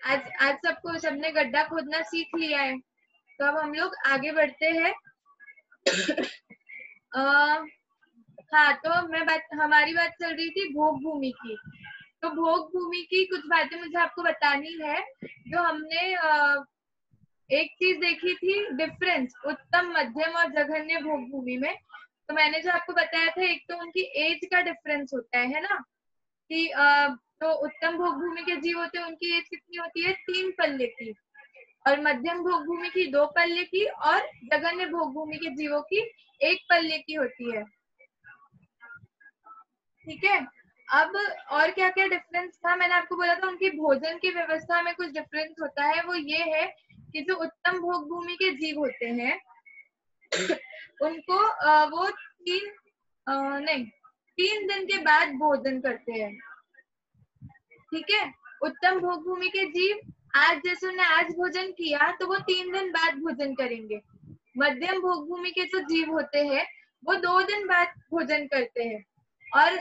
आज आज सबने गड्ढा खोदना सीख लिया है, तो अब हम लोग आगे बढ़ते हैं। हाँ, तो हमारी बात चल रही थी भोग भूमि की। तो भोग भूमि की कुछ बातें मुझे आपको बतानी है। जो हमने एक चीज देखी थी, डिफरेंस उत्तम, मध्यम और जघन्य भोग भूमि में। तो मैंने जो आपको बताया था, एक तो उनकी एज का डिफरेंस होता है ना, कि तो उत्तम भोग भूमि के जीव होते हैं, उनकी एज कितनी होती है, 3 पल्ले की। और मध्यम भोग भूमि की 2 पल्ले की, और जघन्य भोग भूमि के जीवों की 1 पल्ले की होती है। ठीक है। अब और क्या क्या डिफरेंस था, मैंने आपको बोला था उनकी भोजन की व्यवस्था में कुछ डिफरेंस होता है। वो ये है कि जो उत्तम भोग भूमि के जीव होते हैं उनको वो 3 दिन के बाद भोजन करते हैं। ठीक है। उत्तम भोग भूमि के जीव आज जैसे उन्हें आज भोजन किया, तो वो 3 दिन बाद भोजन करेंगे। मध्यम भोग भूमि के जो जीव होते हैं वो 2 दिन बाद भोजन करते हैं। और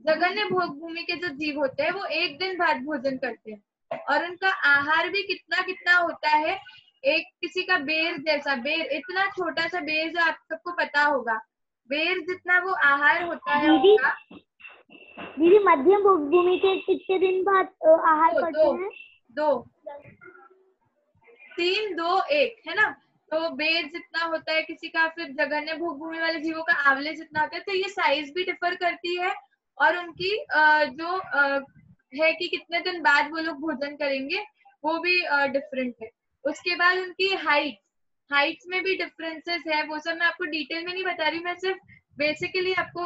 जघन्य भोग भूमि के जो जीव होते हैं वो 1 दिन बाद भोजन करते हैं। और उनका आहार भी कितना कितना होता है, एक किसी का बेर जैसा, बेर इतना छोटा सा बेर, जो आप सबको पता होगा, बेर जितना वो आहार होता है दीदी उनका। दीदी मध्यम भूमि के कितने दिन बाद आहार करते हैं? 2 3 2 1 है ना। तो बेर जितना होता है किसी का, फिर जघन्य भोग भूमि वाले जीवों का आंवले जितना होता है। तो ये साइज भी डिफर करती है, और उनकी जो है कि कितने दिन बाद वो लोग भोजन करेंगे, वो भी डिफरेंट है। उसके बाद उनकी हाइट्स में भी डिफरेंसेस है। वो सब मैं आपको डिटेल में नहीं बता रही, मैं सिर्फ बेसिकली आपको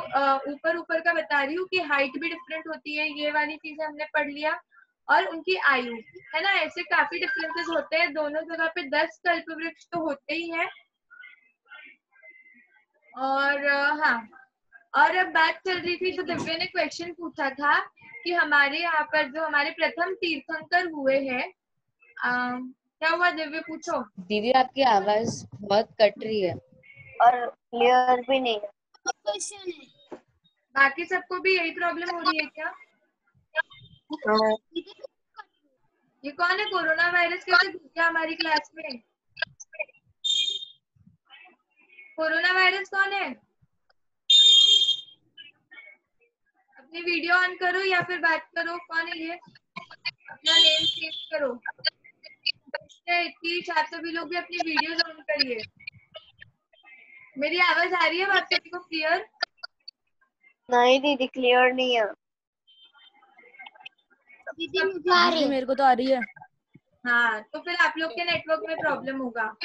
ऊपर ऊपर का बता रही हूँ कि हाइट भी डिफरेंट होती है। ये वाली चीजें हमने पढ़ लिया। और उनकी आयु, है ना, ऐसे काफी डिफरेंसेस होते हैं। दोनों जगह पे 10 कल्प वृक्ष तो होते ही हैं। और हाँ, और अब बात चल रही थी, तो दिव्य ने क्वेश्चन पूछा था कि हमारे यहाँ पर जो हमारे प्रथम तीर्थंकर हुए हैं, क्या हुआ दिव्य, पूछो। दीदी आपकी आवाज बहुत कट रही है और क्लियर भी नहीं है। क्वेश्चन है। बाकी सबको भी यही प्रॉब्लम हो रही है क्या? ये कौन है, कोरोना वायरस कैसे घुस गया हमारी क्लास में? कोरोना वायरस कौन है? अपनी वीडियो ऑन करो या फिर बात करो, कौन है ये? अपना नेम चेंज करो। 30 भी लोग भी अपनी वीडियोस ऑन करिए। मेरी आवाज आ रही है आप सभी को क्लियर? नहीं दीदी, क्लियर नहीं है। दीदी मुझे आ रही दीदी है। मेरे को तो आ रही है। हाँ, तो फिर आप लोग के नेटवर्क में प्रॉब्लम होगा।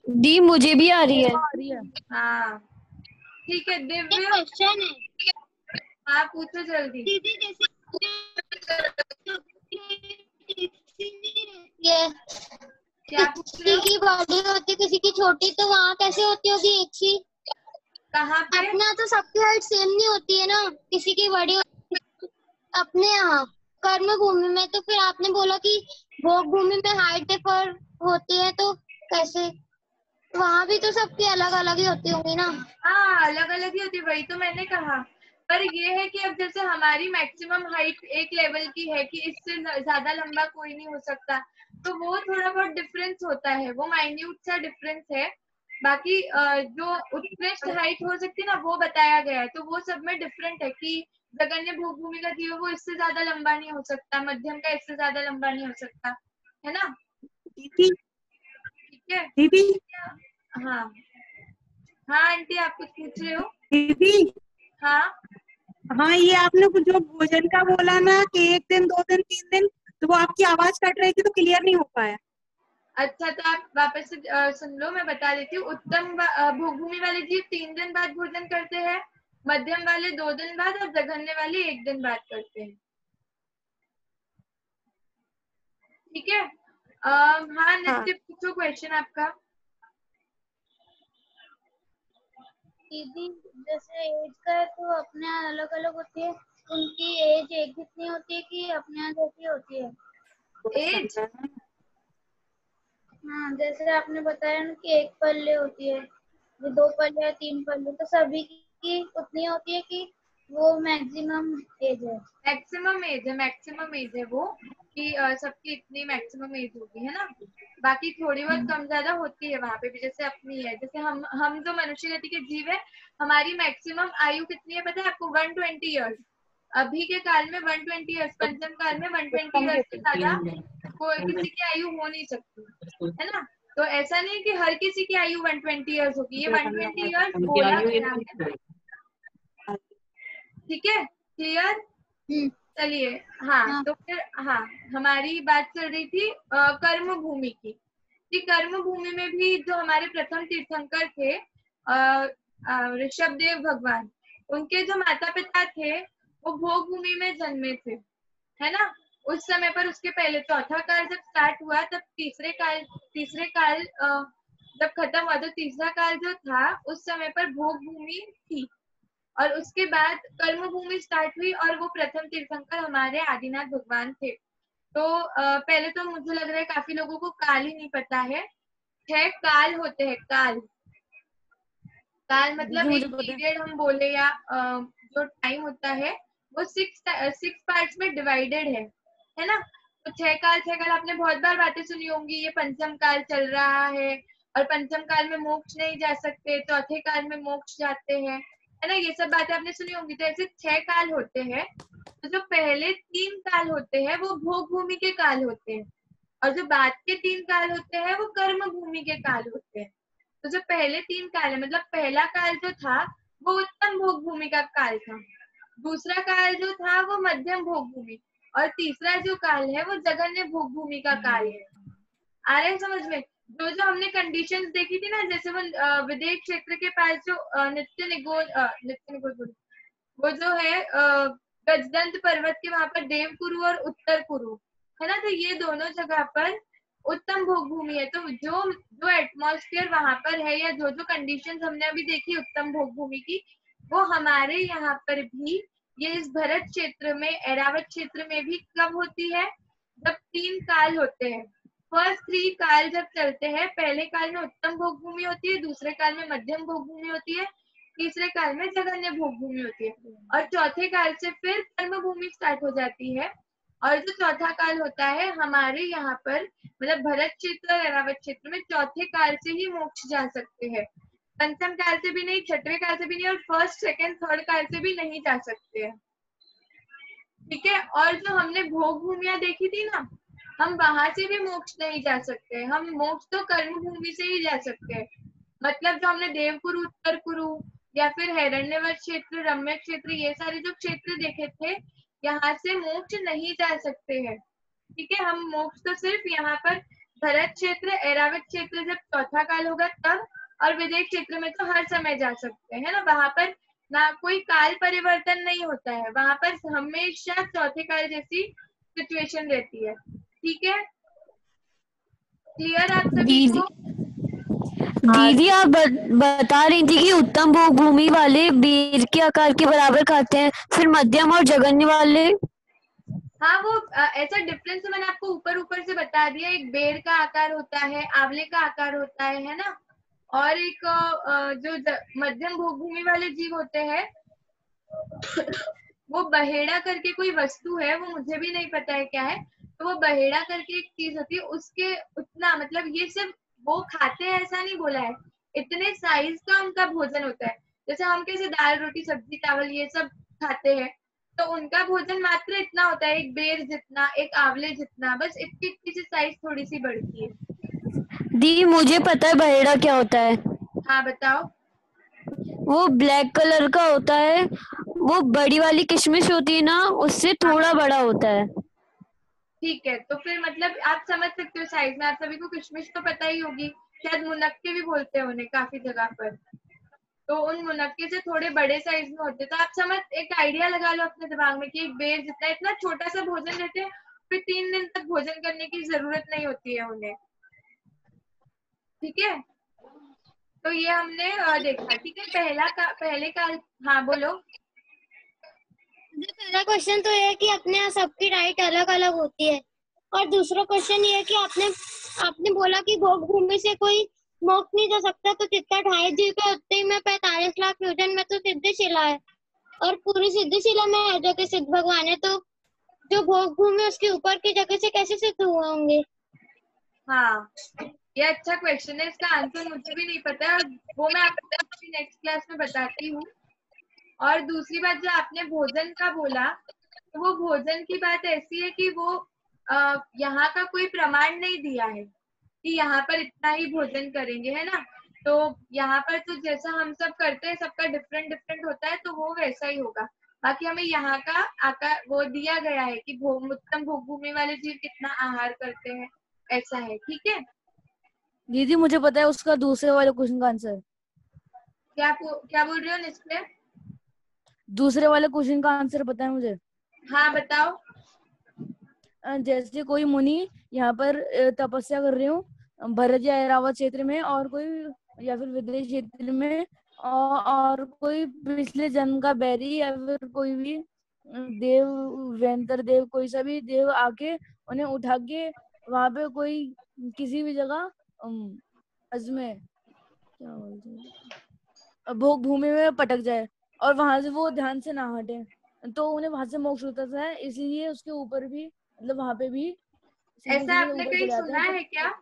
दी मुझे भी आ रही है। हाँ, ठीक है दिव्य। क्वेश्चन है हाँ, पूछो जल्दी। दीदी, जैसे ये क्या पूछ रहे किसी हो? की बड़ी होती है, किसी की छोटी, तो वहाँ कैसे होती होगी एक सी? कहाँ पे? अपना तो सबकी हाइट सेम नहीं होती है ना, किसी की बड़ी अपने यहाँ कर्म भूमि में। तो फिर आपने बोला कि भोग भूमि में हाइट डिफर होती है, तो कैसे? वहाँ भी तो सबकी अलग अलग ही होती होंगी ना? हाँ, अलग अलग ही होती है, वही तो मैंने कहा। पर ये है कि अब जैसे हमारी मैक्सिमम हाइट एक लेवल की है कि इससे ज्यादा लंबा कोई नहीं हो सकता, तो वो थोड़ा बहुत डिफरेंस होता है, वो माइन्यूट सा डिफरेंस है। बाकी जो उत्कृष्ट हाइट हो सकती है ना, वो बताया गया है। तो वो सब में डिफरेंट है कि जघन्य भोग भूमि का जीव वो इससे ज्यादा लंबा नहीं हो सकता, मध्यम का इससे ज्यादा लंबा नहीं हो सकता, है ना। दीदी ठीक है। दीदी हाँ हाँ आंटी, आप कुछ पूछ रहे हो? दीदी हाँ हाँ, ये आपने कुछ जो भोजन का बोला ना कि 1 दिन 2 दिन 3 दिन, तो वो आपकी आवाज कट रही थी तो क्लियर नहीं हो पाया। अच्छा, तो आप वापस से सुन लो, मैं बता देती हूँ। उत्तम भोग भूमि वाले जीव 3 दिन बाद भोजन करते हैं, मध्यम वाले 2 दिन बाद, और जघन्य वाले 1 दिन बाद करते हैं। ठीक है। हाँ नित्य, पूछो क्वेश्चन आपका। दीदी, जैसे एज का है तो अपने यहाँ अलग अलग होती है, उनकी एज एक जितनी होती है कि अपने यहाँ जैसी होती है? एज? हाँ, जैसे आपने बताया ना कि 1 पल्ले होती है, ये 2 पल्ले या 3 पल्ले, तो सभी की उतनी होती है कि वो मैक्सिमम एज है? मैक्सिमम एज है, मैक्सिमम एज है वो। कि सबकी इतनी मैक्सिमम एज होगी, है ना। बाकी थोड़ी बहुत कम ज्यादा होती है वहां पे भी, जैसे अपनी है, जैसे हम जो मनुष्य जाति के जीव है, हमारी मैक्सिमम आयु कितनी है पता है आपको? 120 ईयर्स। अभी के काल में 120 ईयर्स, पंचम काल में 120 ईयर्स से ज्यादा कोई किसी की आयु हो नहीं सकती, है ना। तो ऐसा नहीं कि हर किसी की आयु 120 ईयर्स होगी, ये 120 ईयर्स बोला गया है, ठीक है, क्लियर। चलिए, हाँ, तो फिर हाँ, हमारी बात चल रही थी कर्म भूमि की, कि कर्म भूमि में भी जो हमारे प्रथम तीर्थंकर थे ऋषभदेव भगवान, उनके जो माता पिता थे वो भोग भूमि में जन्मे थे, है ना। उस समय पर उसके पहले चौथा काल जब स्टार्ट हुआ, तब तीसरे काल जब खत्म हुआ, तो तीसरा काल जो था उस समय पर भोग भूमि थी, और उसके बाद कर्म भूमि स्टार्ट हुई, और वो प्रथम तीर्थंकर हमारे आदिनाथ भगवान थे। तो पहले तो मुझे लग रहा है काफी लोगों को काल ही नहीं पता है। 6 काल होते हैं, काल मतलब एक पीरियड हम बोले, या जो टाइम होता है वो 6 पार्ट्स में डिवाइडेड है ना। तो 6 काल आपने बहुत बार बातें सुनी होंगी, ये पंचम काल चल रहा है, और पंचम काल में मोक्ष नहीं जा सकते, चौथे काल में मोक्ष जाते हैं, है ना। ये सब बातें आपने सुनी होंगी। तो ऐसे 6 काल होते हैं। तो जो पहले 3 काल होते हैं वो भोग भूमि के काल होते हैं, और जो बाद के 3 काल होते हैं वो कर्म भूमि के काल होते हैं। तो जो पहले 3 काल है, मतलब पहला काल जो था वो उत्तम भोग भूमि का काल था, दूसरा काल जो था वो मध्यम भोग भूमि, और तीसरा जो काल है वो जघन्य भोग भूमि का काल है। आ रहे हैं समझ में? जो हमने कंडीशंस देखी थी ना, जैसे वो विदेश क्षेत्र के पास जो नित्य निगोज वो जो है गजदंत पर्वत के वहां पर देवकुरु और उत्तर कुरु, है ना। तो ये दोनों जगह पर उत्तम भोग भूमि है। तो जो एटमॉस्फेयर वहां पर है, या जो कंडीशंस हमने अभी देखी उत्तम भोग भूमि की, वो हमारे यहाँ पर भी ये इस भरत क्षेत्र में, ऐरावत क्षेत्र में भी कब होती है? जब 3 काल होते हैं। फर्स्ट 3 काल जब चलते हैं, पहले काल में उत्तम भोग भूमि होती है, दूसरे काल में मध्यम भोग भूमि होती है, तीसरे काल में जघन्य भोग भूमि होती है, और चौथे काल से फिर कर्म भूमि स्टार्ट हो जाती है। और जो चौथा काल होता है हमारे यहाँ पर, मतलब भरत क्षेत्र और ऐरावत क्षेत्र में, चौथे काल से ही मोक्ष जा सकते हैं, पंचम काल से भी नहीं, छठवें काल से भी नहीं, और फर्स्ट सेकंड थर्ड काल से भी नहीं जा सकते हैं, ठीक है। और जो हमने भोग भूमियां देखी थी ना, हम वहां से भी मोक्ष नहीं जा सकते, हम मोक्ष तो कर्म भूमि से ही जा सकते हैं। मतलब जो हमने देवकुरु, उत्तर कुरु, या फिर हिरण्यवत क्षेत्र, रम्य क्षेत्र, ये सारे जो क्षेत्र देखे थे, यहाँ से मोक्ष नहीं जा सकते हैं, ठीक है। हम मोक्ष तो सिर्फ यहाँ पर भरत क्षेत्र, ऐरावत क्षेत्र जब चौथा काल होगा तब, और विदेश क्षेत्र में तो हर समय जा सकते हैं ना। वहां पर ना कोई काल परिवर्तन नहीं होता है, वहां पर हमेशा चौथे काल जैसी सिचुएशन रहती है, ठीक है। क्लियर आप सभी को? दीदी आप बता रही थी कि उत्तम भोग भूमि वाले बेर के आकार के बराबर खाते हैं, फिर मध्यम और जघन्य वाले? हाँ, वो ऐसा डिफरेंस तो मैंने आपको ऊपर से बता दिया। एक बेर का आकार होता है, आंवले का आकार होता है ना। और एक जो मध्यम भोग भूमि वाले जीव होते हैं वो बहेड़ा करके कोई वस्तु है, वो मुझे भी नहीं पता है क्या है। तो वो बहेड़ा करके एक चीज होती है, उसके उतना, मतलब ये सिर्फ वो खाते हैं ऐसा नहीं बोला है, इतने साइज का उनका भोजन होता है। जैसे हम कैसे दाल रोटी सब्जी चावल ये सब खाते हैं, तो उनका भोजन मात्र इतना होता है, एक बेर जितना, एक आंवले जितना, बस इतनी इतनी सी साइज थोड़ी सी बढ़ती है। दीदी मुझे पता है बहेड़ा क्या होता है। हाँ बताओ। वो ब्लैक कलर का होता है, वो बड़ी वाली किशमिश होती है ना, उससे थोड़ा बड़ा होता है। ठीक है, तो फिर मतलब आप समझ सकते हो साइज में। आप सभी को किशमिश तो पता ही होगी, शायद मुनक्के भी बोलते हैं उन्हें काफी जगह पर। तो उन मुनक्के से थोड़े बड़े साइज में होते हैं। तो आप समझ, एक आइडिया लगा लो अपने दिमाग में कि एक बेर जितना, इतना छोटा सा भोजन लेते हैं, फिर 3 दिन तक भोजन करने की जरूरत नहीं होती है उन्हें, ठीक है। तो ये हमने देखा, ठीक है। पहले का, हाँ बोलो। पहला क्वेश्चन तो ये है कि अपने यहाँ सबकी डाइट अलग अलग होती है, और दूसरा क्वेश्चन ये है कि आपने बोला कि भोग भूमि से कोई मोक्ष नहीं जा सकता, तो चित्ता 2.5 जीव के उत्ते में 45 लाख योजन में तो सिद्ध शिला है, और पूरी सिद्ध शिला में है जो कि सिद्ध भगवान है। तो जो भोग भूमि है उसके ऊपर की जगह से कैसे सिद्ध हुए होंगे? हाँ, ये अच्छा क्वेश्चन है, इसका आंसर मुझे भी नहीं पता है, वो मैं आपको नेक्स्ट क्लास में बताती हूँ। और दूसरी बात जो आपने भोजन का बोला, तो वो भोजन की बात ऐसी है कि वो यहाँ का कोई प्रमाण नहीं दिया है कि यहाँ पर इतना ही भोजन करेंगे, है ना। तो यहाँ पर तो जैसा हम सब करते हैं, सबका डिफरेंट डिफरेंट होता है, तो वो वैसा ही होगा। बाकी हमें यहाँ का आकार वो दिया गया है कि उत्तम भोग भूमि वाले जीव कितना आहार करते हैं, ऐसा है। ठीक है दीदी मुझे पता है उसका दूसरे वाले क्वेश्चन का आंसर। क्या बोल रहे हो निष्क्रिय? दूसरे वाले क्वेश्चन का आंसर पता है मुझे। हाँ बताओ। जैसे कोई मुनि यहाँ पर तपस्या कर रहे हो भरत या ऐरावत क्षेत्र में, और कोई या फिर विदेश क्षेत्र में, और कोई पिछले जन्म का बैरी या फिर कोई भी देव, वेंतर देव, कोई सा भी देव आके उन्हें उठा के वहां पे कोई किसी भी जगह में क्या बोलते हैं, भोग भूमि में पटक जाए और वहां से वो ध्यान से ना हटे, तो उन्हें वहां से मोक्ष होता है। इसलिए उसके ऊपर भी, मतलब वहां पे भी ऐसा आपने कहीं सुना है क्या?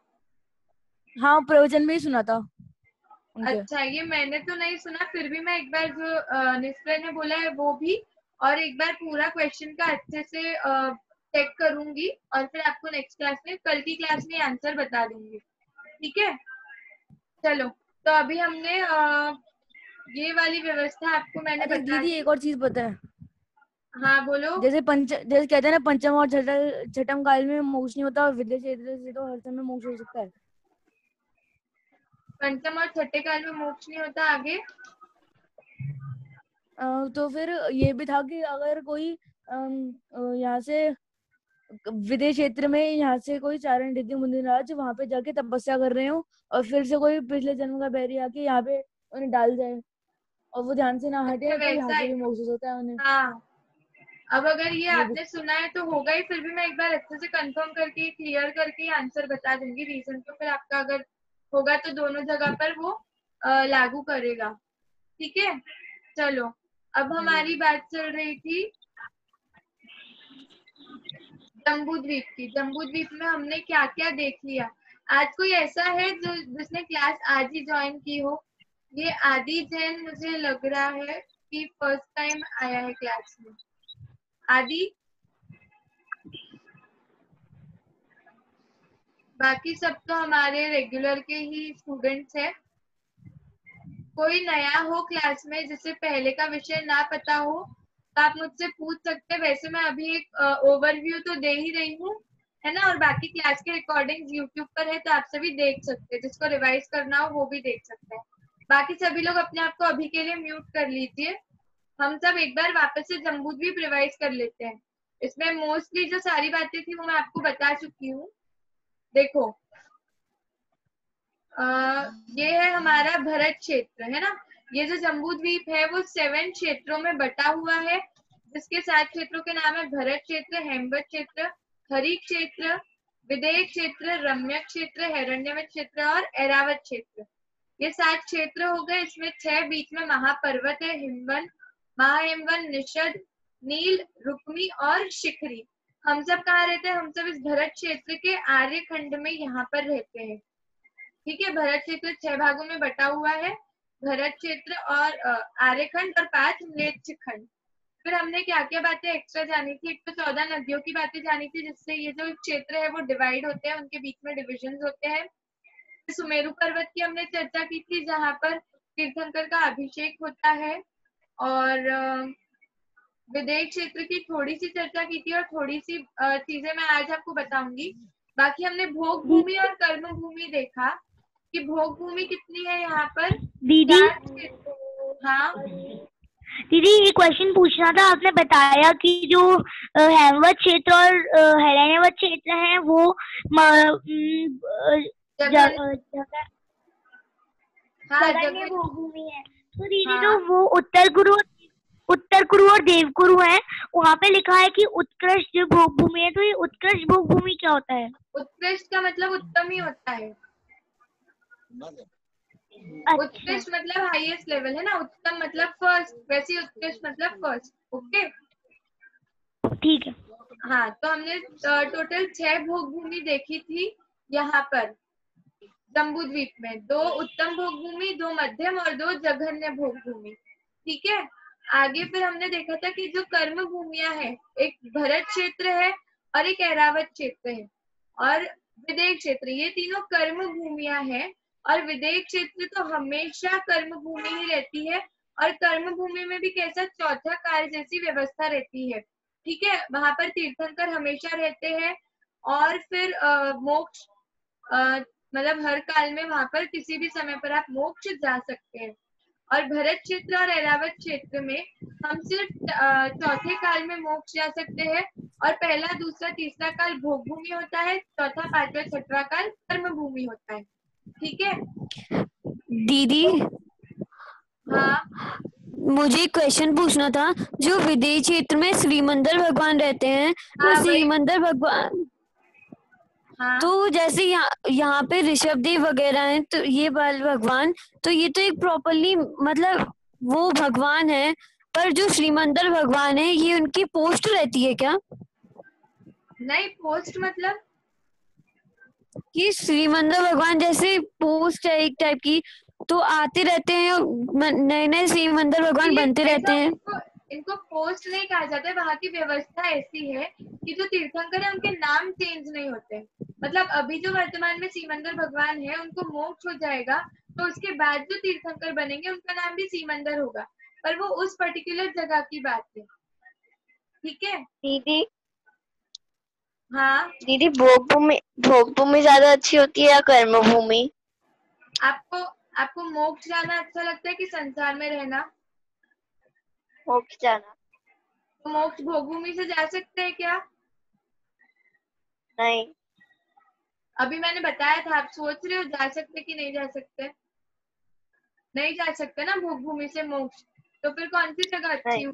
हाँ, प्रवचन में ही सुना था उनके। अच्छा, ये मैंने तो नहीं सुना, फिर भी मैं एक बार जो निष्क्रिय ने बोला है वो भी, और एक बार पूरा क्वेश्चन का अच्छे से चेक करूंगी, और फिर आपको नेक्स्ट क्लास में, कल की क्लास में आंसर बता दूंगी। ठीक है, चलो। तो अभी हमने ये वाली व्यवस्था आपको मैंने अरे बता दीदी दी। एक और चीज पता है? हाँ बोलो। जैसे कहते हैं ना, पंचम और छठम काल में मोक्ष नहीं होता, और विद्या क्षेत्र से तो हर समय मोक्ष हो सकता है। पंचम और छठे काल में मोक्ष नहीं होता, आगे? तो फिर ये भी था कि अगर कोई यहाँ से विदेश क्षेत्र में, यहाँ से कोई चारण ऋद्धि मुनिराज वहां पे जाके तपस्या कर रहे हो, और फिर से कोई पिछले जन्म का बैरी आके यहाँ पे उन्हें डाल जाए और वो ध्यान से ना हटे, तो यहाँ वैसा से है। भी मोक्ष हो सकता है उन्हें। हाँ, अब अगर ये ये आपने सुना है तो होगा ही, फिर भी मैं एक बार अच्छे से कंफर्म करके, क्लियर करके आंसर बता दूंगी, रीजन तो फिर आपका अगर होगा तो दोनों जगह पर वो लागू करेगा। ठीक है, चलो। अब हमारी बात चल रही थी जम्बू द्वीप की। जम्बू द्वीप में हमने क्या क्या देख लिया। आज कोई ऐसा है जिसने क्लास आज ही ज्वाइन की हो? ये आदि जैन मुझे लग रहा है कि फर्स्ट टाइम आया है क्लास में। आदि, बाकी सब तो हमारे रेगुलर के ही स्टूडेंट्स हैं। कोई नया हो क्लास में जिसे पहले का विषय ना पता हो तो आप मुझसे पूछ सकते हैं। वैसे मैं अभी एक ओवरव्यू तो दे ही रही हूँ, है ना, और बाकी क्लास के रिकॉर्डिंग्स यूट्यूब पर है, तो आप सभी देख सकते हैं। जिसको रिवाइज करना हो वो भी देख सकते हैं। बाकी सभी लोग अपने आप को अभी के लिए म्यूट कर लीजिए। हम सब एक बार वापस से जम्बूद्वीप रिवाइज कर लेते हैं। इसमें मोस्टली जो सारी बातें थी वो मैं आपको बता चुकी हूँ। देखो, ये है हमारा भरत क्षेत्र, है ना। ये जो जम्बूद्वीप है वो 7 क्षेत्रों में बटा हुआ है, जिसके 7 क्षेत्रों के नाम है भरत क्षेत्र, हेमवत क्षेत्र, हरि क्षेत्र, विदेह क्षेत्र, रम्यक क्षेत्र, हिरण्यवत क्षेत्र और ऐरावत क्षेत्र। ये 7 क्षेत्र हो गए। इसमें 6 बीच में महापर्वत है, हिमवन, महाहिमवन, निषद, नील, रुक्मी और शिखरी। हम सब कहाँ रहते हैं? हम सब इस भरत क्षेत्र के आर्य खंड में यहाँ पर रहते हैं। ठीक है, भरत क्षेत्र 6 भागों में बटा हुआ है, भरत क्षेत्र और आर्यखंड और 5 म्लेच्छ खंड। फिर हमने क्या क्या बातें एक्स्ट्रा जानी थी? एक तो 14 नदियों की बातें जानी थी, जिससे ये जो क्षेत्र है वो डिवाइड होते हैं, उनके बीच में डिविजन होते हैं। सुमेरु पर्वत की हमने चर्चा की थी, जहाँ पर तीर्थंकर का अभिषेक होता है। और विदेह क्षेत्र की थोड़ी सी चर्चा की थी, और थोड़ी सी चीजें मैं आज आपको बताऊंगी। बाकी हमने भोग भूमि और कर्म भूमि देखा कि भोग भूमि कितनी है यहाँ पर। दीदी हाँ दीदी, ये क्वेश्चन पूछना था। आपने बताया कि जो हेमवत क्षेत्र और हिरण्यवत क्षेत्र है वो जगन्य भूमि है। तो दीदी जो वो उत्तर कुरु और देव कुरु है, वहाँ पे लिखा है कि उत्कृष्ट भोग भूमि है। तो ये उत्कृष्ट भोग भूमि क्या होता है? उत्कृष्ट का मतलब उत्तम ही होता है। उत्कृष्ट मतलब हाईएस्ट लेवल, है ना। उत्तम मतलब फर्स्ट, वैसे उत्कृष्ट मतलब फर्स्ट। ओके, ठीक है। हाँ, तो हमने टोटल 6 भोग भूमि देखी थी यहाँ पर जम्बू द्वीप में। 2 उत्तम भोग भूमि, 2 मध्यम और 2 जघन्य भोग भूमि। ठीक है। आगे फिर हमने देखा था कि जो कर्म भूमियां हैं, एक भरत क्षेत्र है और एक ऐरावत क्षेत्र है और विदेह क्षेत्र, ये तीनों कर्म भूमियां हैं। और विदेह क्षेत्र तो हमेशा कर्म भूमि ही रहती है और कर्म भूमि में भी कैसा चौथा काल जैसी व्यवस्था रहती है। ठीक है, वहां पर तीर्थंकर हमेशा रहते हैं और फिर मोक्ष मतलब हर काल में वहां पर किसी भी समय पर आप मोक्ष जा सकते हैं। और भरत क्षेत्र और ऐरावत क्षेत्र में हम सिर्फ चौथे काल में मोक्ष जा सकते हैं और पहला, दूसरा, तीसरा काल भोग भूमि होता है, चौथा, पांचवा, छठवां काल कर्म भूमि होता है। ठीक है दीदी, हाँ मुझे एक क्वेश्चन पूछना था। जो विदेह क्षेत्र में श्रीमंदर भगवान रहते हैं, वो हाँ वही श्रीमंदर भगवान, हाँ तो जैसे यहाँ पे ऋषभ देव वगैरह हैं, तो ये बाल भगवान, तो ये तो एक प्रॉपरली मतलब वो भगवान है, पर जो श्रीमंदर भगवान है ये उनकी पोस्ट रहती है क्या? नहीं, पोस्ट मतलब कि श्रीमंदर भगवान जैसे पोस्ट है एक टाइप की, तो आते रहते हैं, नए नए श्रीमंदर भगवान ये बनते रहते ऐसा हैं। इनको पोस्ट नहीं कहा जाता है। वहाँ की व्यवस्था ऐसी है कि जो तीर्थंकर है उनके नाम चेंज नहीं होते। मतलब अभी जो वर्तमान में सीमंदर भगवान है, उनको मोक्ष हो जाएगा तो उसके बाद जो तीर्थंकर बनेंगे उनका नाम भी सीमंदर होगा, पर वो उस पर्टिकुलर जगह की बात है। ठीक है दीदी हाँ, दीदी भोग भूमि ज्यादा अच्छी होती है या कर्म भूमि? आपको आपको मोक्ष जाना अच्छा लगता है कि संसार में रहना? मोक्ष जाना। तो मोक्ष भोग भूमि से जा सकते हैं क्या? नहीं। अभी मैंने बताया था, आप सोच रहे हो जा सकते कि नहीं जा सकते? नहीं जा सकते ना भोग भूमि से मोक्ष, तो फिर कौन सी जगह अच्छी नहीं, हुई?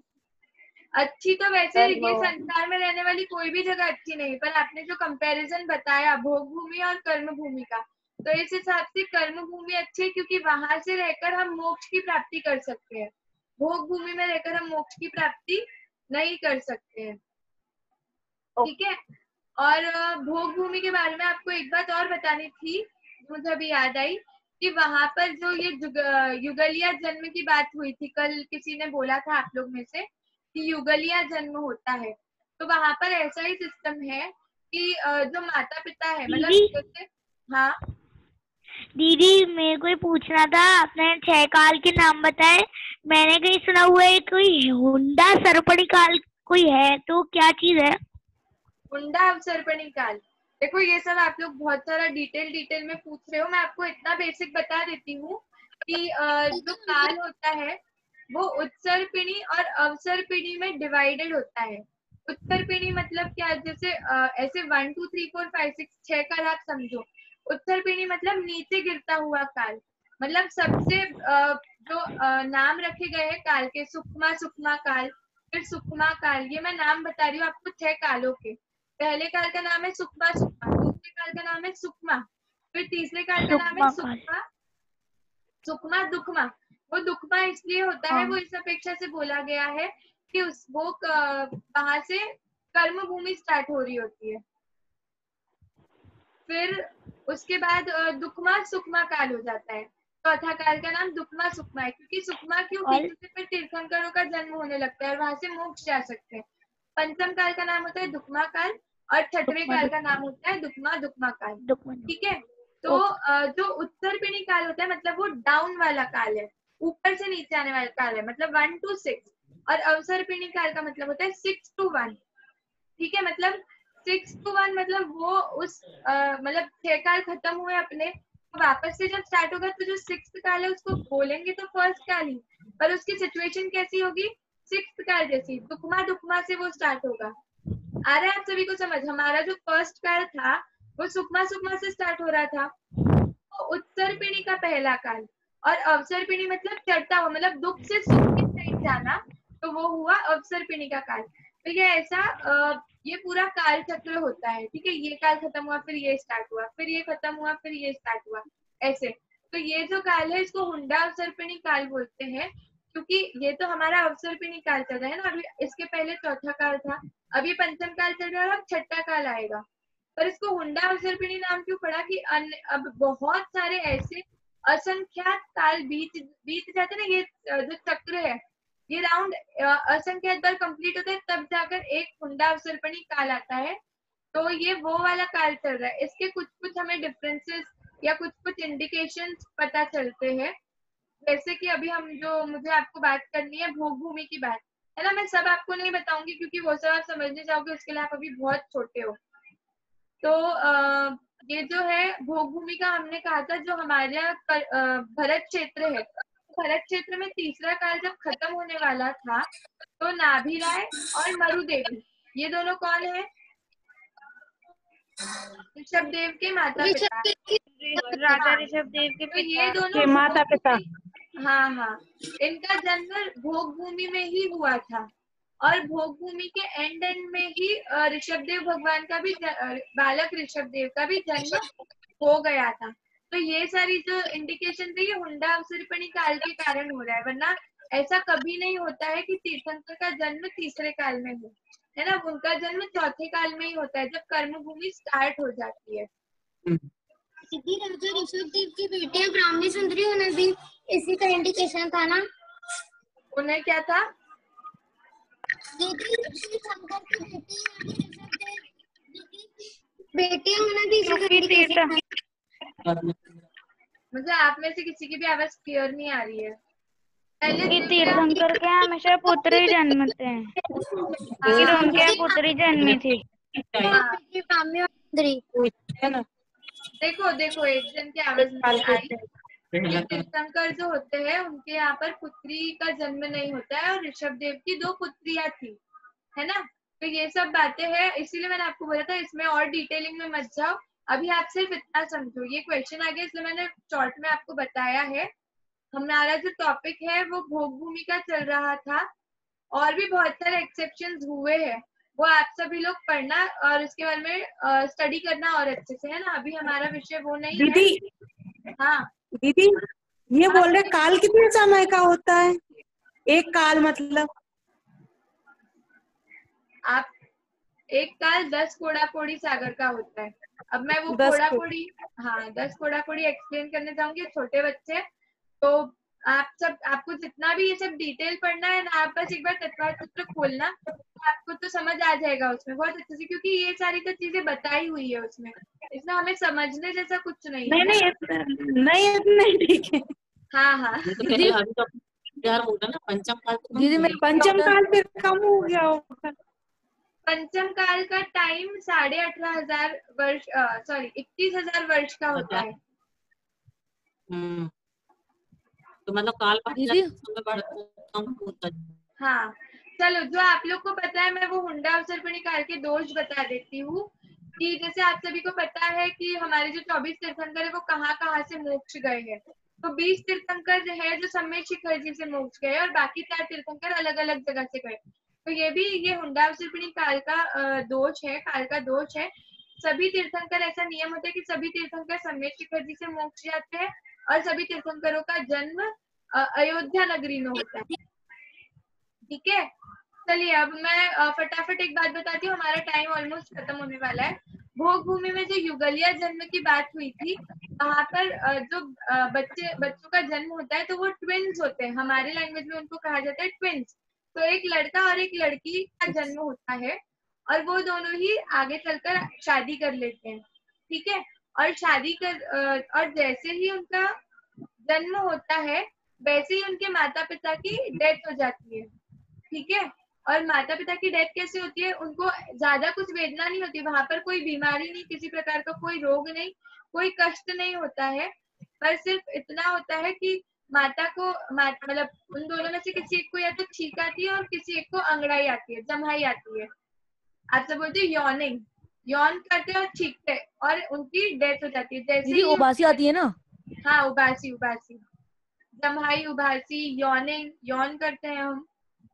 अच्छी तो वैसे कर्म ये भूमि। संसार में रहने वाली कोई भी जगह अच्छी नहीं, पर आपने जो कंपैरिजन बताया भोग भूमि और कर्म भूमि का, तो इस हिसाब से कर्म भूमि अच्छी है क्योंकि वहां से रहकर हम मोक्ष की प्राप्ति कर सकते हैं। भोग भूमि में रहकर हम मोक्ष की प्राप्ति नहीं कर सकते हैं। ठीक है। और भोग भूमि के बारे में आपको एक बात और बतानी थी, मुझे अभी याद आई कि वहां पर जो ये युगलिया जन्म की बात हुई थी, कल किसी ने बोला था आप लोग में से कि युगलिया जन्म होता है, तो वहां पर ऐसा ही सिस्टम है कि जो माता पिता है, मतलब दीदी जैसे हाँ दीदी मेरे को ये पूछना था, आपने 6 काल के नाम बताए, मैंने कहीं सुना हुआ है कोई हुंडा सरपणी काल कोई है, तो क्या चीज है? हुंडा अवसर्पणी काल। देखो ये सब आप लोग बहुत सारा डिटेल में पूछ रहे हो, मैं आपको इतना बेसिक बता देती हूँ कि जो काल होता है वो उत्सर्पिणी और अवसर्पिणी में डिवाइडेड होता है। उत्सर्पिणी मतलब क्या, जैसे ऐसे 1 2 3 4 5 6 6 काल आप समझो। उत्सर्पिणी मतलब नीचे गिरता हुआ काल, मतलब सबसे जो नाम रखे गए हैं काल के, सुकमा सुकमा काल, फिर सुकमा काल, ये मैं नाम बता रही हूँ आपको 6 कालों के। पहले काल का नाम है सुकमा सुकमा, दूसरे काल का नाम है सुकमा, फिर तीसरे काल का नाम है सुकमा काल। सुकमा सुकमा दुखमा। वो दुखमा इसलिए होता है, हाँ। वो इस अपेक्षा से बोला गया है कि वहां से कर्म भूमि स्टार्ट हो रही होती है। फिर उसके बाद दुखमा सुकमा काल हो जाता है। चौथा काल का नाम दुखमा सुकमा है, क्योंकि सुकमा क्यों, और क्योंकि फिर तीर्थंकरों का जन्म होने लगता है और वहां से मोक्ष जा सकते हैं। पंचम काल का नाम होता है दुखमा काल और छठवें दुखमा काल का नाम होता है दुखमा दुखमा काल। दुखमा। ठीक है। तो जो उत्तरपिणी काल होता है, मतलब वो डाउन वाला काल है, ऊपर से नीचे आने वाला काल है, मतलब 1 to 6। और अवसर्पिणी काल का मतलब होता है 6 to 1। ठीक है, मतलब 6 to 1 मतलब वो उस मतलब 6 काल खत्म हुए अपने, तो वापस से जब स्टार्ट होगा तो जो 6th काल है उसको बोलेंगे तो फर्स्ट काल ही, पर उसकी सिचुएशन कैसी होगी, 6th काल जैसी, दुखमा दुखमा से वो स्टार्ट होगा। आ रहा है आप सभी को समझ? हमारा जो फर्स्ट काल था वो सुकमा सुकमा से स्टार्ट हो रहा था, तो उत्तरपिणी का पहला काल। और अवसरपिणी मतलब चढ़ता हुआ, मतलब दुख से सुख की साइड जाना, तो वो हुआ अवसरपिणी का काल। तो ये ऐसा ये पूरा काल चक्र होता है। ठीक है, ये काल खत्म हुआ, फिर ये स्टार्ट हुआ, फिर ये खत्म हुआ, फिर ये स्टार्ट हुआ, ऐसे। तो ये जो काल है इसको हुंडा अवसर्पिणी काल बोलते हैं। क्योंकि ये तो हमारा अवसर्पिणी काल चल रहा है ना, अभी इसके पहले चौथा काल था, अब ये पंचम काल चल रहा है और अब छठा काल आएगा। पर इसको हुंडा अवसर्पिणी नाम क्यों पड़ा कि अब बहुत सारे ऐसे असंख्यात काल बीत बीत जाते ना, ये जो चक्र है ये राउंड असंख्यात बार कंप्लीट होता है, तब जाकर एक हुंडा अवसर्पिणी काल आता है। तो ये वो वाला काल चल रहा है। इसके कुछ कुछ हमें डिफरेंसेस या कुछ कुछ इंडिकेशंस पता चलते हैं। जैसे कि अभी हम जो मुझे आपको बात करनी है भोग भूमि की बात है ना, मैं सब आपको नहीं बताऊंगी क्योंकि वो सब आप समझने जाओगे उसके लिए आप अभी बहुत छोटे हो। तो ये जो है भोग भूमि का हमने कहा था जो हमारा भरत क्षेत्र है, भरत क्षेत्र में तीसरा काल जब खत्म होने वाला था तो नाभिराय और मरुदेवी ये दोनों कौन है? ऋषभ देव के माता पिता। राजा हाँ, ऋषभ देव के तो ये पिता दोनों माता पिता। हाँ हाँ, इनका जन्म भोग भूमि में ही हुआ था और भोग भूमि के एंड में ही ऋषभ देव भगवान का भी बालक ऋषभ देव का भी जन्म हो गया था। तो ये सारी जो इंडिकेशन थी ये हुंडा अवसर्पिणी काल के कारण हो रहा है, वरना ऐसा कभी नहीं होता है कि तीर्थंकर का जन्म तीसरे काल में हो, है ना। उनका जन्म चौथे काल में ही होता है जब कर्म भूमि स्टार्ट हो जाती है। दीदी राजा ऋषभ देव की बेटी है ब्राह्मणी सुंदरी, उन्हें भी इसी का इंडिकेशन था ना? उन्हें क्या था? दीदी शंकर की बेटी है ऋषभ देव, दीदी बेटी है, उन्हें भी इसी का इंडिकेशन था। मुझे आप में से किसी की भी आवाज क्लियर नहीं आ रही है। पहले कि दिव्या तीर्थंकर के हमेशा पुत्र ही जन्मते हैं, फिर हाँ, उनके पुत्र ही जन्मे थे। हाँ, ब्राह्मणी सुंदरी है ना। देखो देखो एक जन की आवाज नहीं आई। ये तीर्थंकर जो होते हैं उनके यहाँ पर पुत्री का जन्म नहीं होता है और ऋषभ देव की 2 पुत्रियां थी, है ना। तो ये सब बातें हैं, इसीलिए मैंने आपको बोला था इसमें और डिटेलिंग में मत जाओ, अभी आप सिर्फ इतना समझो। ये क्वेश्चन आ गया इसलिए मैंने शॉर्ट में आपको बताया है। हमारा जो टॉपिक है वो भोग भूमि का चल रहा था, और भी बहुत सारे एक्सेप्शंस हुए हैं, वो आप सभी लोग पढ़ना और उसके बारे में स्टडी करना और अच्छे से, है ना। अभी हमारा विषय वो नहीं है। दीदी हाँ दीदी ये बोल रहे काल कितने समय का होता है? एक काल मतलब आप एक काल 10 कोड़ा कोड़ी सागर का होता है। अब मैं वो 10 कोड़ा कोड़ी, हाँ 10 कोड़ा कोड़ी एक्सप्लेन करने जाऊंगी, छोटे बच्चे तो आप सब, आपको जितना भी ये सब डिटेल पढ़ना है ना, आप बस एक बार तत्पर चित्र खोलना तो आपको तो समझ आ जाएगा उसमें बहुत अच्छे से, क्योंकि ये सारी तो चीजें बताई हुई है उसमें, इसमें हमें समझने जैसा कुछ नहीं है। नहीं नहीं ठीक है। हाँ हाँ दीदी दीदी मेरे पंचम काल फिर कम हो गया होगा। पंचम काल का टाइम 18,500 वर्ष, सॉरी 21,000 वर्ष का होता है। तो मतलब काल दीदी हाँ चलो, जो आप लोग को पता है मैं वो हुंडा अवसर्पिणी काल के दोष बता देती हूँ। कि जैसे आप सभी को पता है कि हमारे जो 24 तीर्थंकर है वो कहाँ कहाँ से मोक्ष गए हैं। तो 20 तीर्थंकर जो है जो सम्मेद शिखर जी से मोक्ष गए और बाकी 4 तीर्थंकर अलग अलग जगह से गए। तो ये भी ये हुंडा अवसर्पिणी काल का दोष है, काल का दोष है। सभी तीर्थंकर, ऐसा नियम होता है कि सभी तीर्थंकर सम्मेद शिखर जी से मोक्ष जाते हैं और सभी तीर्थंकरों का जन्म अयोध्या नगरी में होता है। ठीक है, चलिए अब मैं फटाफट एक बात बताती हूँ, हमारा टाइम ऑलमोस्ट खत्म होने वाला है। भोग भूमि में जो युगलिया जन्म की बात हुई थी, वहां पर जो बच्चों का जन्म होता है तो वो ट्विन्स होते हैं, हमारे लैंग्वेज में उनको कहा जाता है ट्विन्स। तो एक लड़का और एक लड़की का जन्म होता है और वो दोनों ही आगे चलकर शादी कर लेते हैं। ठीक है, और शादी कर और जैसे ही उनका जन्म होता है वैसे ही उनके माता पिता की डेथ हो जाती है। ठीक है, और माता पिता की डेथ कैसे होती है, उनको ज्यादा कुछ वेदना नहीं होती, वहां पर कोई बीमारी नहीं, किसी प्रकार का कोई रोग नहीं, कोई कष्ट नहीं होता है, पर सिर्फ इतना होता है कि माता को मतलब उन दोनों में से किसी एक को या तो छींक आती है और किसी एक को अंगड़ाई आती है, जम्हाई आती है। आप सब बोलते हैं यॉनिंग, यौन करते और छींकते और उनकी डेथ हो जाती है। जैसे दीदी ही उबासी आती है ना? हाँ उबासी, उबासी, जम्हाई, उबासी, यौनिंग, यौन करते हैं हम,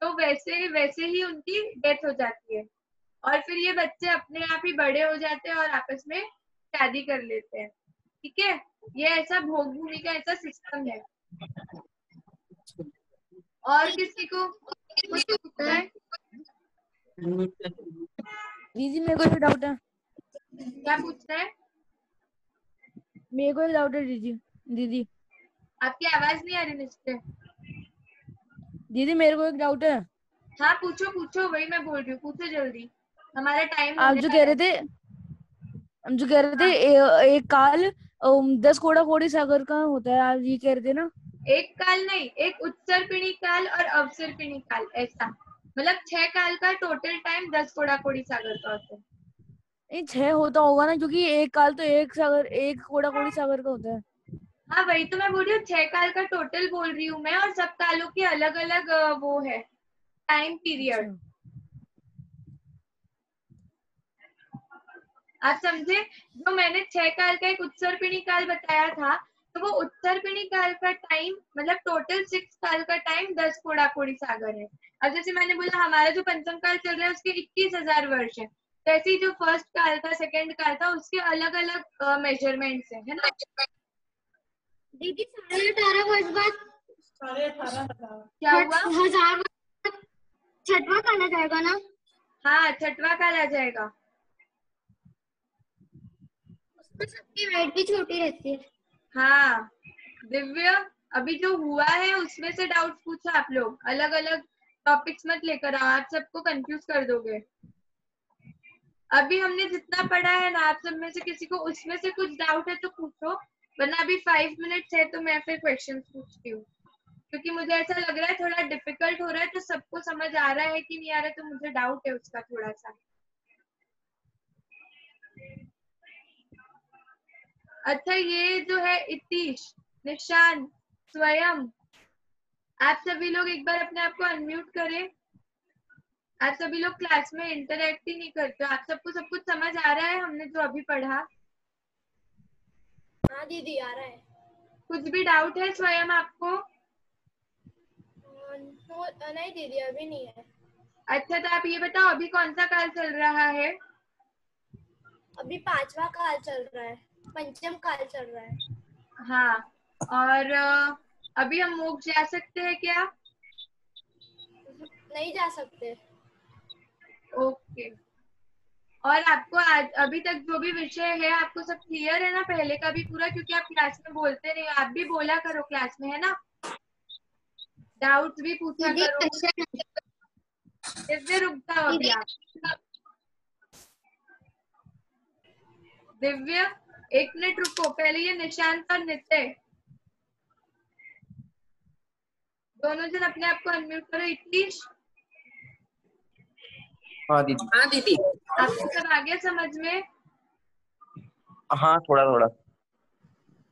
तो वैसे ही उनकी डेथ हो जाती है और फिर ये बच्चे अपने आप ही बड़े हो जाते हैं और आपस में शादी कर लेते हैं। ठीक है, ये ऐसा भोग भूमि का ऐसा सिस्टम है। और किसी को कुछ पूछना है? दीदी मेरे को एक डाउट है, क्या पूछना है? मेरे को एक डाउट है दीदी। दीदी आपकी आवाज नहीं आ रही मुझसे। दीदी मेरे को एक डाउट है। हाँ पूछो पूछो, वही मैं बोल रही हूँ, पूछो जल्दी, हमारा टाइम आप होने जो वाला कह है। रहे थे, हम जो कह रहे थे हाँ। एक काल 10 कोड़ा कोड़ी सागर का होता है, आप ये कह रहे थे ना? एक काल नहीं, एक उत्सर्पिणी काल और अवसर्पिणी काल, ऐसा मतलब 6 काल का टोटल टाइम 10 कोड़ा कोड़ी सागर का होता है। नहीं 6 होता होगा ना, क्योंकि एक काल तो एक सागर, एक कोड़ा कोड़ी सागर का होता है। हाँ वही तो मैं बोल रही हूँ, 6 काल का टोटल बोल रही हूँ मैं, और सब कालों के अलग अलग वो है टाइम पीरियड। अच्छा। आप समझे? जो मैंने 6 काल का एक उत्सर्पिणी काल बताया था, तो वो उत्सर्पिणी काल का टाइम मतलब टोटल 6 काल का टाइम 10 कोड़ा कोड़ी सागर है। अब जैसे मैंने बोला हमारा जो पंचम काल चल रहा है उसके 21,000 वर्ष है, तो ऐसे ही जो फर्स्ट काल था सेकंड काल था उसके अलग अलग मेजरमेंट्स है ना। दीदी 18.5 वर्ष बाद क्या हुआ? 1000 छठवां काल आ जाएगा ना? हाँ छठवां काल आ जाएगा। उसमें सबकी हाइट भी छोटी रहती है। हाँ दिव्य, अभी जो हुआ है उसमें से डाउट्स पूछो आप लोग, अलग अलग टॉपिक्स मत लेकर आओ, आप सबको कंफ्यूज कर दोगे। अभी हमने जितना पढ़ा है ना, आप सब में से किसी को उसमें से कुछ डाउट है तो पूछो, वरना अभी 5 मिनट्स है तो मैं फिर क्वेश्चन पूछती हूँ, क्योंकि मुझे ऐसा लग रहा है थोड़ा डिफिकल्ट हो रहा है, तो सबको समझ आ रहा है कि नहीं आ रहा है, तो मुझे डाउट है उसका थोड़ा सा। अच्छा ये जो है इतीश, निशान, स्वयं, आप सभी लोग एक बार अपने आप को अनम्यूट करें। आप सभी लोग क्लास में इंटरेक्ट ही नहीं करते, आप सबको सब कुछ समझ आ रहा है हमने जो अभी पढ़ा? हाँ दीदी आ रहा है। कुछ भी डाउट है स्वयं आपको? नहीं दीदी अभी नहीं है। अच्छा तो आप ये बताओ अभी कौन सा काल चल रहा है? अभी 5वां काल चल रहा है, पंचम काल चल रहा है। हाँ, और अभी हम मोक्ष जा सकते हैं क्या? नहीं जा सकते। ओके। और आपको आज अभी तक जो भी विषय है आपको सब क्लियर है ना पहले का भी पूरा? क्योंकि आप क्लास में बोलते नहीं हो, आप भी बोला करो क्लास में, है ना? डाउट्स भी पूछा दीदी करो। दिव्य रुक जाओ अभी आप। दिव्य 1 मिनट रुको, पहले ये निशांत और नित्य दोनों जन अपने आप को अनम्यूट करो। इतीश हाँ दीदी। हाँ दीदी। आपको सब आ गया समझ में? हाँ थोड़ा थोड़ा।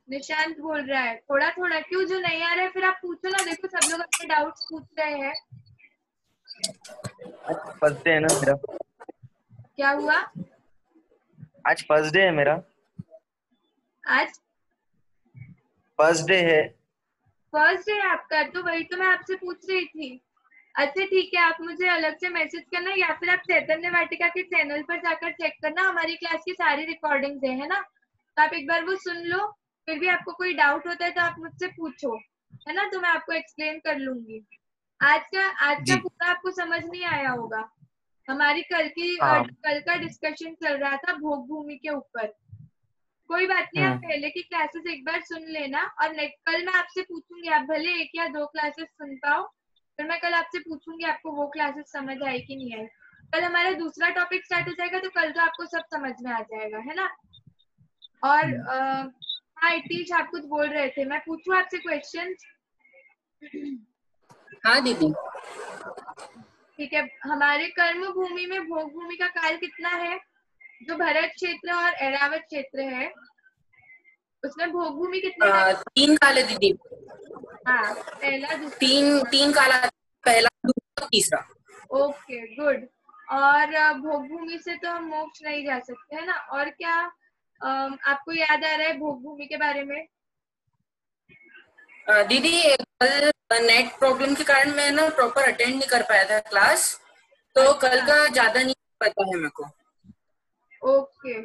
निशांत बोल रहा है थोड़ा थोड़ा, क्यों? जो नहीं आ रहा है फिर आप पूछो ना, देखो सब लोग अपने डाउट्स पूछ रहे हैं। आज फर्स्ट डे है ना मेरा। क्या हुआ? आज फर्स्ट डे है मेरा। आज फर्स्ट डे है। फर्स्ट डे आपका? तो वही तो मैं आपसे पूछ रही थी। अच्छा ठीक है, आप मुझे अलग से मैसेज करना, या फिर आप चैतन्य वाटिका के चैनल पर जाकर चेक करना, हमारी क्लास की सारी रिकॉर्डिंग्स है ना, तो आप एक बार वो सुन लो। फिर भी आपको कोई डाउट होता है तो आप मुझसे पूछो, है ना, तो मैं आपको एक्सप्लेन कर लूंगी। आज का जी। पूरा आपको समझ नहीं आया होगा। हमारी हाँ। कल का डिस्कशन चल रहा था भोग भूमि के ऊपर। कोई बात नहीं, आप पहले की क्लासेस एक बार सुन लेना, और कल मैं आपसे पूछूंगी, आप भले 1 या 2 क्लासेस सुन पाओ, फिर मैं कल आपसे पूछूंगी आपको वो क्लासेस समझ आई कि नहीं आई। कल हमारा दूसरा टॉपिक स्टार्ट हो जाएगा, तो कल तो आपको सब समझ में आ जाएगा, है ना। और हाँ इतीश आप कुछ बोल रहे थे, मैं पूछूं आपसे क्वेश्चन? हाँ दीदी। ठीक है, हमारे कर्म भूमि में भोग भूमि का काल कितना है? जो भरत क्षेत्र और ऐरावत क्षेत्र है उसमें भोग भूमि कितने टाइम? 3 काल है दीदी। हाँ पहला, दूसरा, तीन काल। पहला, दूसरा, तीसरा। Okay good. और भोग भूमि से तो हम मोक्ष नहीं जा सकते, है ना। और क्या आपको याद आ रहा है भोग भूमि के बारे में? दीदी कल नेट प्रॉब्लम के कारण मैं ना प्रॉपर अटेंड नहीं कर पाया था क्लास, तो कल का ज्यादा नहीं पता है मेरे को। ओके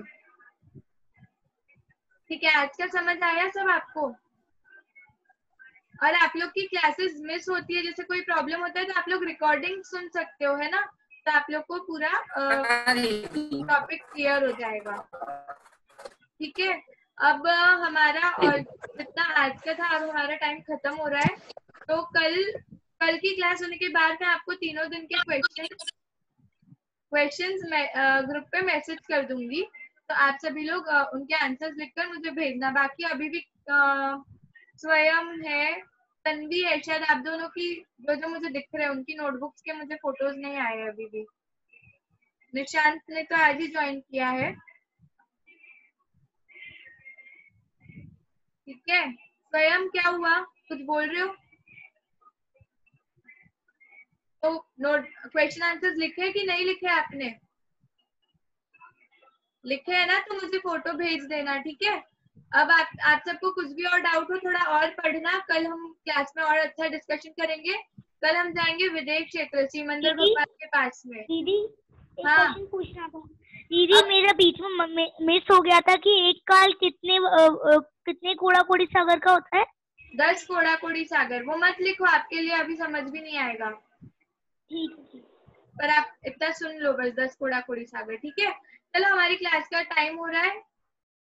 ठीक है, आज का समझ आया सब आपको? और आप लोग की क्लासेस मिस होती है, जैसे कोई प्रॉब्लम होता है तो आप लोग रिकॉर्डिंग सुन सकते हो, है ना, तो आप लोग को पूरा हाँ दीदी। टॉपिक क्लियर हो जाएगा। ठीक है, अब हमारा और जितना आज का था, अब हमारा टाइम खत्म हो रहा है। तो कल की क्लास होने के बाद मैं आपको तीनों दिन के क्वेश्चंस ग्रुप पे मैसेज कर दूंगी, तो आप सभी लोग उनके आंसर्स लिखकर मुझे भेजना। बाकी अभी भी स्वयं है, तन्वी है, शायद आप दोनों की जो मुझे दिख रहे हैं उनकी नोटबुक्स के मुझे फोटोज नहीं आए हैं अभी भी। निशांत ने तो आज ही ज्वाइन किया है। ठीक है, स्वयं क्या हुआ, कुछ बोल रहे हो? तो नोट क्वेश्चन आंसर्स लिखे कि नहीं लिखे आपने? लिखे है ना, तो मुझे फोटो भेज देना। ठीक है, अब आप सबको कुछ भी और डाउट हो थोड़ा और पढ़ना, कल हम क्लास में और अच्छा डिस्कशन करेंगे। कल हम जाएंगे विदेश क्षेत्र श्रीमंदिर भगवान के पास में। दीदी एक हाँ। क्वेश्चन पूछना था दीदी। मेरा बीच में मिस हो गया था कि एक काल कितने कोड़ा कोड़ी सागर का होता है? 10 कोड़ा कोड़ी सागर। वो मत लिखो, आपके लिए अभी समझ भी नहीं आएगा। ठीक है, पर आप इतना सुन लो बस, 10 कोड़ा कोड़ी सागर। ठीक है, चलो हमारी क्लास का टाइम हो रहा है,